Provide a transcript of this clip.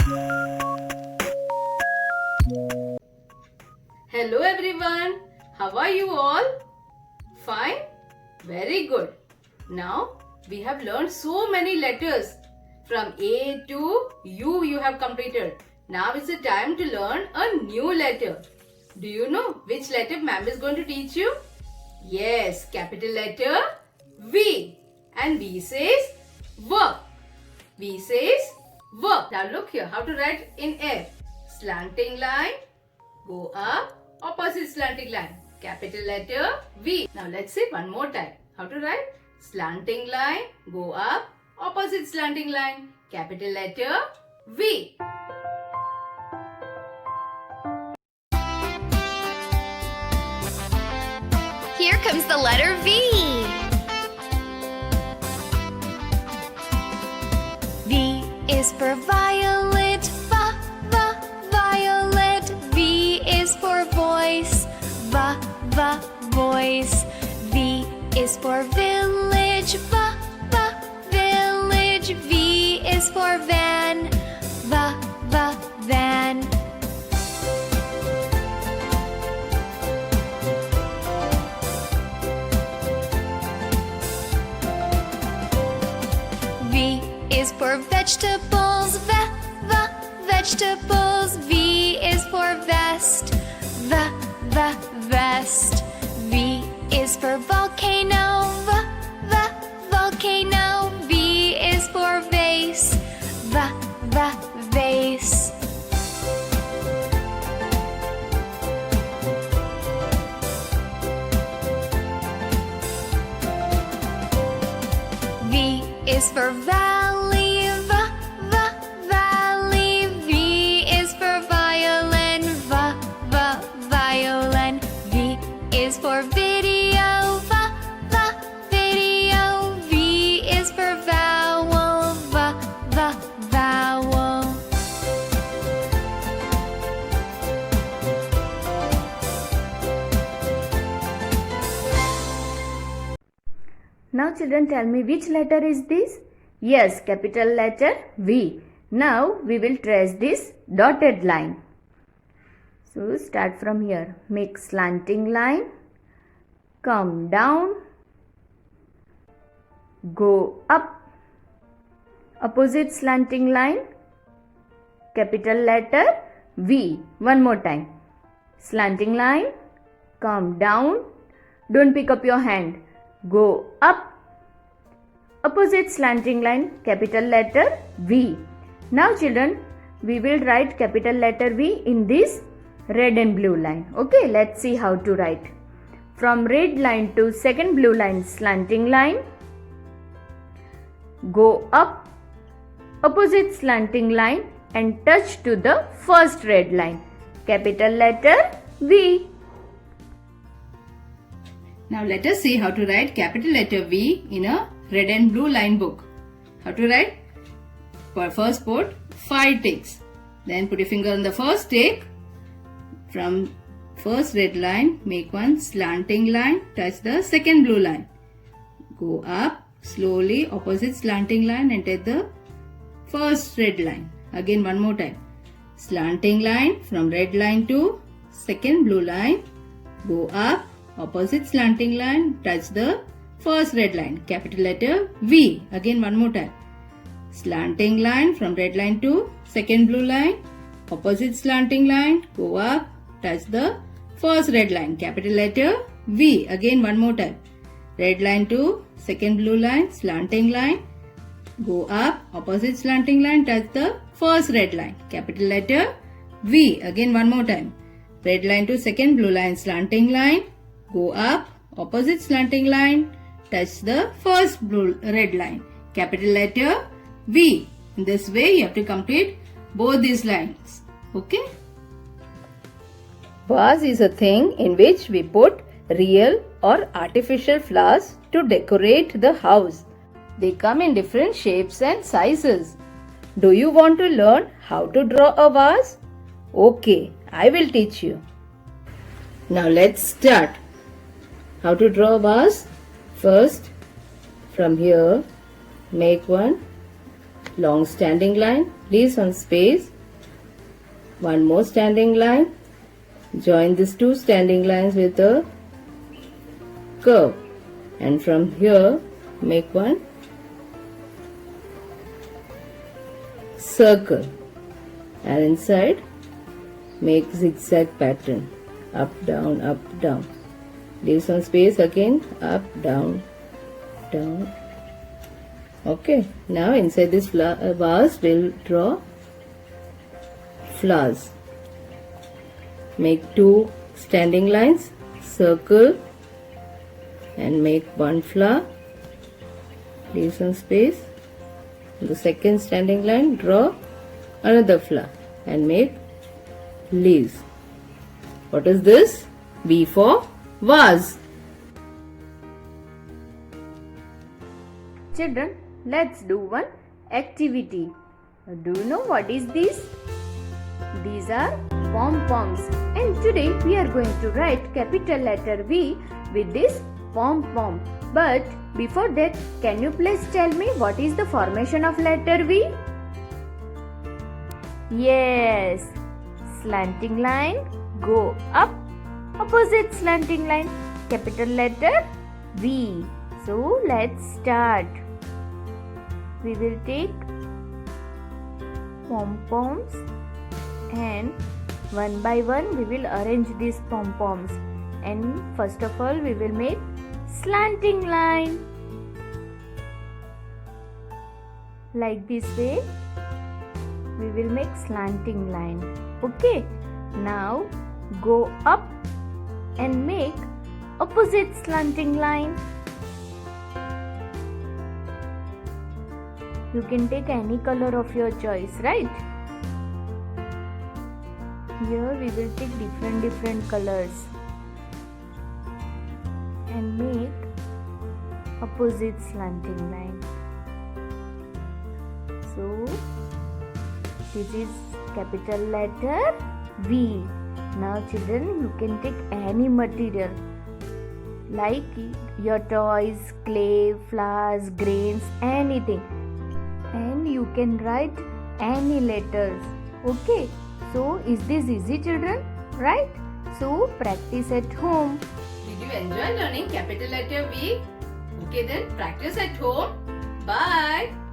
Hello everyone, how are you all? Fine? Very good. Now we have learned so many letters. From A to U you have completed. Now is the time to learn a new letter. Do you know which letter ma'am is going to teach you? Yes, capital letter V. And V says V. V says V. Now look here how to write in air. Slanting line, go up, opposite slanting line. Capital letter V. Now let's see one more time. How to write? Slanting line, go up, opposite slanting line. Capital letter V. Here comes the letter V. V is for violet, violet. V is for voice, voice. V is for village, village. V is for van, van. V is for vegetables, vegetables. V is for vest, vest. V is for volcano, volcano. V is for vase, vase. V is for valley, valley. V is for violin, violin. V is for video, video. V is for vowel, vowel. Now children, tell me which letter is this? Yes, capital letter V. Now we will trace this dotted line. So start from here. Make slanting line. Come down. Go up. Opposite slanting line. Capital letter V. One more time. Slanting line. Come down. Don't pick up your hand. Go up. Opposite slanting line, capital letter V. Now children, we will write capital letter V in this red and blue line. Okay, let's see how to write. From red line to second blue line, slanting line. Go up. Opposite slanting line and touch to the first red line. Capital letter V. Now let us see how to write capital letter V in a red and blue line book. How to write? First put 5 ticks. Then put your finger on the first tick. From first red line, make one slanting line. Touch the second blue line. Go up slowly, opposite slanting line and touch the first red line. Again one more time. Slanting line from red line to second blue line. Go up. Opposite slanting line, touch the first red line, capital letter V. Again one more time. Slanting line from red line to second blue line. Opposite slanting line, go up, touch the first red line, capital letter V. Again one more time. Red line to second blue line, slanting line, go up, opposite slanting line, touch the first red line, capital letter V. Again one more time. Red line to second blue line, slanting line, go up, opposite slanting line, touch the first red line, capital letter V. In this way you have to complete both these lines. Okay? Vase is a thing in which we put real or artificial flowers to decorate the house. They come in different shapes and sizes. Do you want to learn how to draw a vase? Okay, I will teach you. Now let's start. How to draw a vase? First, from here, make one long standing line, leave some space one more standing line. Join these two standing lines with a curve, and from here make one circle, and inside make zigzag pattern, up down up down. Leave some space again, up down down. Okay, now inside this vase we'll draw flowers. Make two standing lines, circle, and make one flower. Leave some space. On the second standing line, draw another flower and make leaves. What is this? V for vase. Children, let's do one activity. Do you know what is this? These are pom-poms, and today we are going to write capital letter V with this pom-pom. But before that, can you please tell me what is the formation of letter V? Yes, slanting line, go up, opposite slanting line, capital letter V. So let's start. We will take pom-poms and one by one we will arrange these pom-poms, and first of all we will make slanting line like this way. We will make slanting line. Okay, now go up and make opposite slanting line. You can take any color of your choice, right? Here we will take different colors and make opposite slanting line. So this is capital letter V. Now children, you can take any material like your toys, clay, flowers, grains, anything, and you can write any letters. Okay, so is this easy, children? Right? So practice at home. Did you enjoy learning capital letter V? Okay then, practice at home. Bye.